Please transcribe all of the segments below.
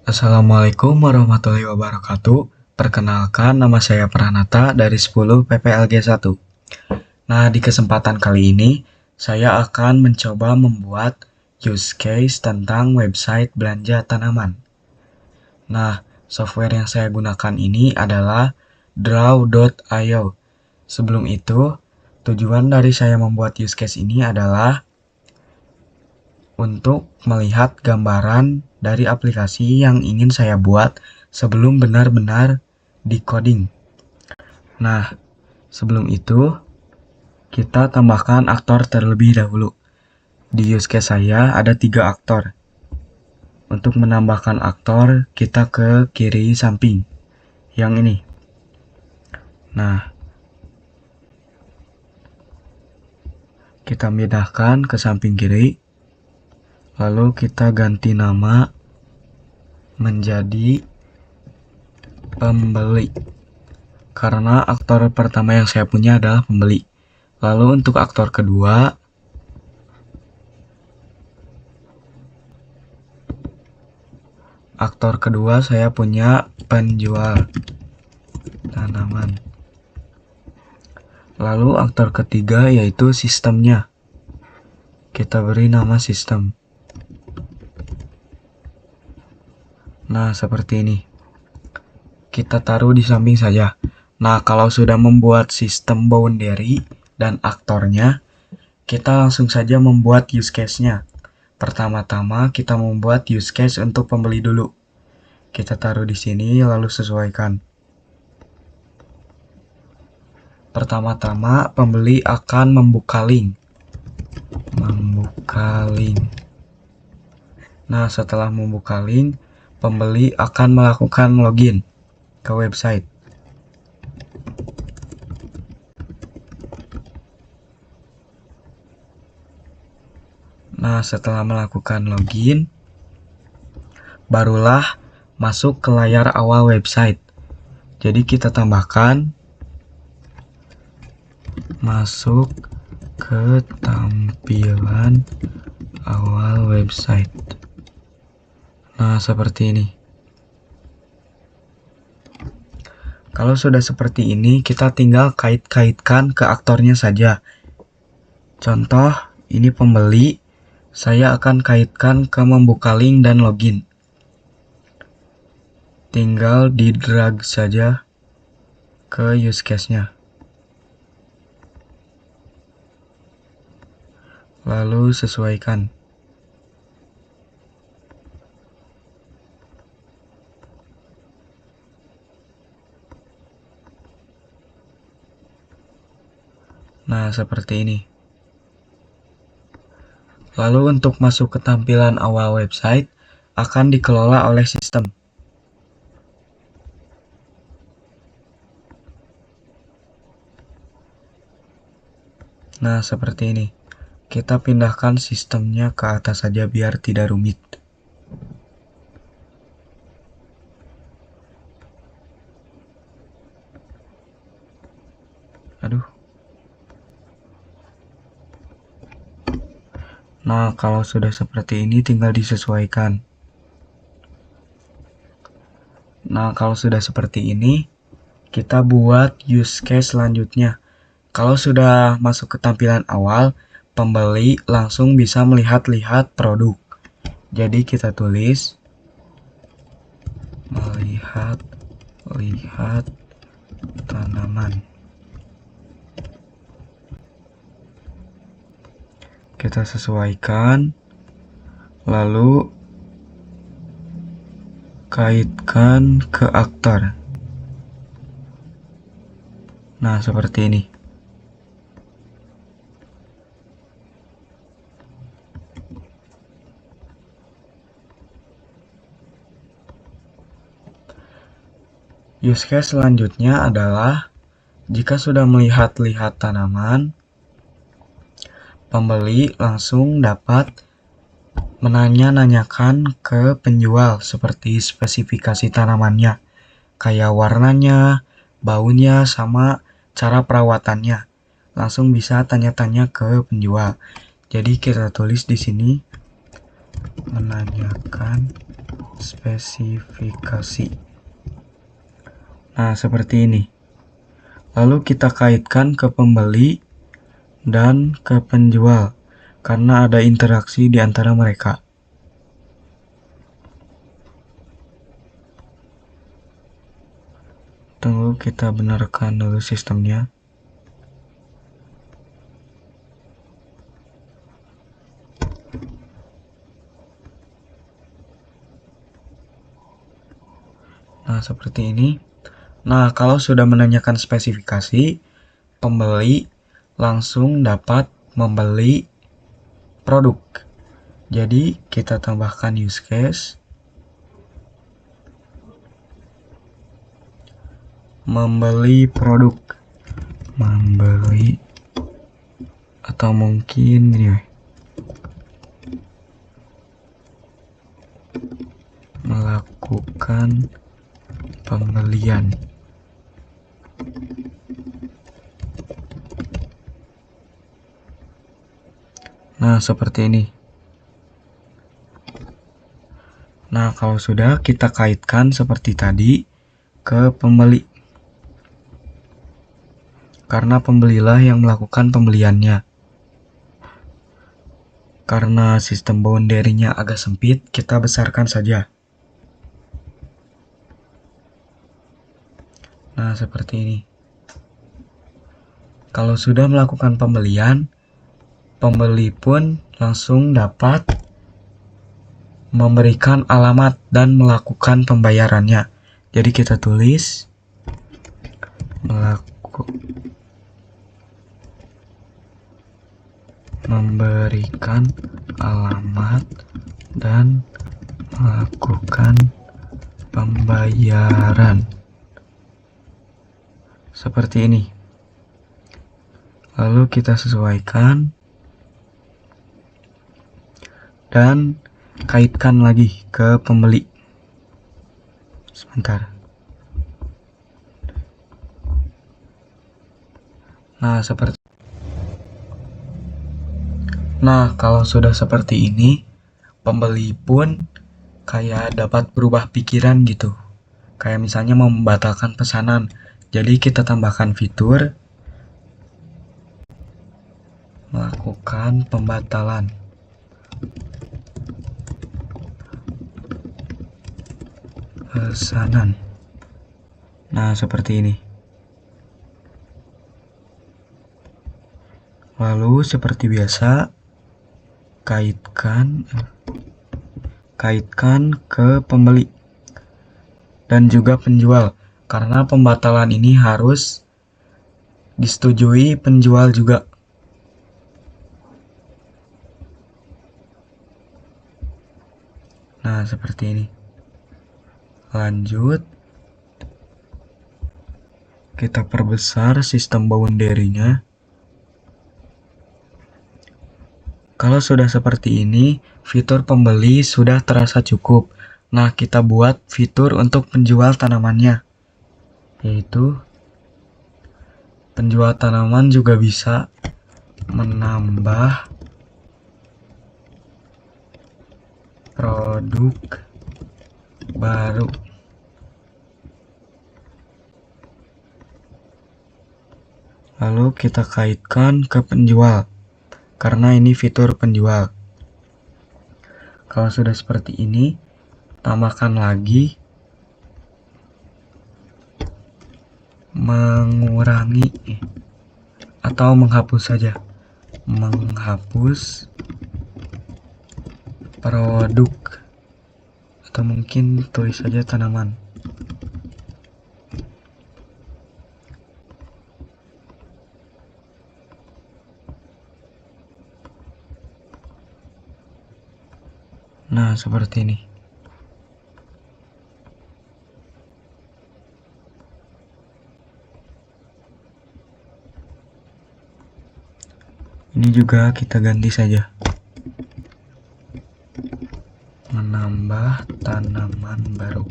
Assalamualaikum warahmatullahi wabarakatuh. Perkenalkan, nama saya Pranata dari 10 PPLG 1. Nah, di kesempatan kali ini, saya akan mencoba membuat use case tentang website belanja tanaman. Nah, software yang saya gunakan ini adalah Draw.io. Sebelum itu, tujuan dari saya membuat use case ini adalah untuk melihat gambaran dari aplikasi yang ingin saya buat sebelum benar-benar di-coding. Nah, sebelum itu, kita tambahkan aktor terlebih dahulu. Di use case saya ada 3 aktor. Untuk menambahkan aktor, kita ke kiri samping. Yang ini. Nah, kita pindahkan ke samping kiri. Lalu kita ganti nama menjadi pembeli. Karena aktor pertama yang saya punya adalah pembeli. Lalu untuk aktor kedua, saya punya penjual tanaman. Lalu aktor ketiga yaitu sistemnya. Kita beri nama sistem. Nah, seperti ini. Kita taruh di samping saja. Nah, kalau sudah membuat sistem boundary dan aktornya, kita langsung saja membuat use case-nya. Pertama-tama kita membuat use case untuk pembeli dulu. Kita taruh di sini lalu sesuaikan. Pertama-tama pembeli akan membuka link. Nah, setelah membuka link, pembeli akan melakukan login ke website. Nah, setelah melakukan login, barulah masuk ke layar awal website. Jadi kita tambahkan masuk ke tampilan awal website. Nah, seperti ini. Kalau sudah seperti ini, kita tinggal kait-kaitkan ke aktornya saja. Contoh, ini pembeli. Saya akan kaitkan ke membuka link dan login. Tinggal di drag saja ke use case-nya. Lalu sesuaikan. Nah, seperti ini. Lalu untuk masuk ke tampilan awal website akan dikelola oleh sistem. Nah, seperti ini. Kita pindahkan sistemnya ke atas saja biar tidak rumit. Aduh. Nah, kalau sudah seperti ini tinggal disesuaikan. Nah, kalau sudah seperti ini, kita buat use case selanjutnya. Kalau sudah masuk ke tampilan awal, pembeli langsung bisa melihat-lihat produk. Jadi kita tulis melihat tanaman. Kita sesuaikan, lalu kaitkan ke aktor. Nah, seperti ini. Use case selanjutnya adalah jika sudah melihat-lihat tanaman, pembeli langsung dapat menanyakan ke penjual seperti spesifikasi tanamannya, kayak warnanya, baunya, sama cara perawatannya. Langsung bisa tanya-tanya ke penjual. Jadi kita tulis di sini menanyakan spesifikasi. Nah, seperti ini. Lalu kita kaitkan ke pembeli dan ke penjual karena ada interaksi di antara mereka. Tunggu, kita benarkan dulu sistemnya. Nah, seperti ini. Nah, kalau sudah menanyakan spesifikasi, pembeli langsung dapat membeli produk. Jadi, kita tambahkan use case. Membeli produk. Membeli. Atau mungkin ini. Melakukan pembelian. Nah, seperti ini. Nah, kalau sudah, kita kaitkan seperti tadi ke pembeli. Karena pembelilah yang melakukan pembeliannya. Karena sistem boundary-nya agak sempit, kita besarkan saja. Nah, seperti ini. Kalau sudah melakukan pembelian, pembeli pun langsung dapat memberikan alamat dan melakukan pembayarannya. Jadi kita tulis memberikan alamat dan melakukan pembayaran. Seperti ini. Lalu kita sesuaikan dan kaitkan lagi ke pembeli. Sebentar. Nah, kalau sudah seperti ini, pembeli pun kayak dapat berubah pikiran gitu. Kayak misalnya membatalkan pesanan. Jadi kita tambahkan fitur melakukan pembatalan. Pesanan. Nah, seperti ini. Lalu seperti biasa, kaitkan ke pembeli dan juga penjual, karena pembatalan ini harus disetujui penjual juga. Nah, seperti ini. Lanjut, kita perbesar sistem boundary-nya. Kalau sudah seperti ini, fitur pembeli sudah terasa cukup. Nah, kita buat fitur untuk penjual tanamannya, yaitu penjual tanaman juga bisa menambah produk baru. Lalu kita kaitkan ke penjual, karena ini fitur penjual. Kalau sudah seperti ini, tambahkan lagi mengurangi atau menghapus saja. Menghapus produk, atau mungkin tulis saja tanaman. Nah, seperti ini. Ini juga kita ganti saja. Menambah tanaman baru.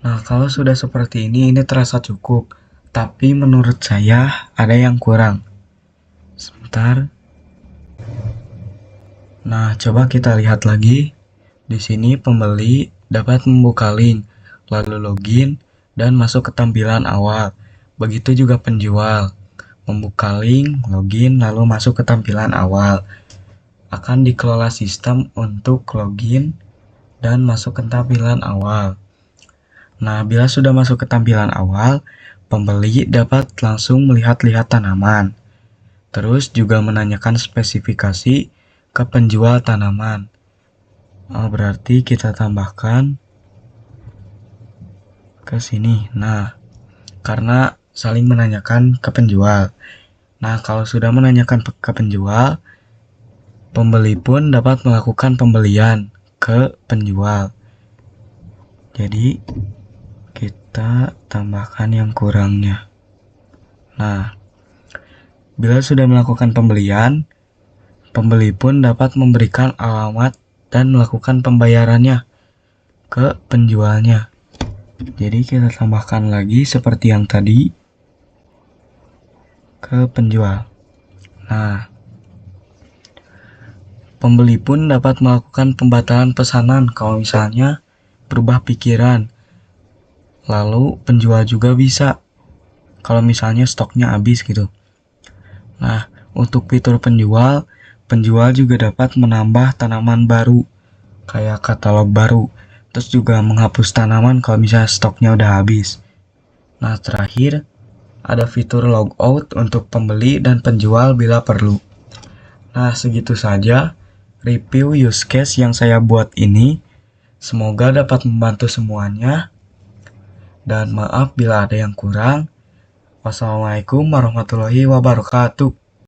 Nah, kalau sudah seperti ini terasa cukup. Tapi menurut saya ada yang kurang. Sebentar. Nah, coba kita lihat lagi. Di sini pembeli dapat membuka link, lalu login, dan masuk ke tampilan awal. Begitu juga penjual, membuka link, login, lalu masuk ke tampilan awal. Akan dikelola sistem untuk login dan masuk ke tampilan awal. Nah, bila sudah masuk ke tampilan awal, pembeli dapat langsung melihat-lihat tanaman. Terus juga menanyakan spesifikasi ke penjual tanaman. Berarti kita tambahkan ke sini. Nah, karena saling menanyakan ke penjual. Nah, kalau sudah menanyakan ke penjual, pembeli pun dapat melakukan pembelian ke penjual. Jadi, kita tambahkan yang kurangnya. Nah, bila sudah melakukan pembelian, pembeli pun dapat memberikan alamat dan melakukan pembayarannya ke penjualnya. Jadi kita tambahkan lagi seperti yang tadi ke penjual. Nah, pembeli pun dapat melakukan pembatalan pesanan kalau misalnya berubah pikiran. Lalu penjual juga bisa kalau misalnya stoknya habis gitu. Nah, untuk fitur penjual juga dapat menambah tanaman baru, kayak katalog baru. Terus juga menghapus tanaman kalau misalnya stoknya udah habis. Nah, terakhir ada fitur logout untuk pembeli dan penjual bila perlu. Nah, segitu saja review use case yang saya buat ini. Semoga dapat membantu semuanya. Dan maaf bila ada yang kurang. Wassalamualaikum warahmatullahi wabarakatuh.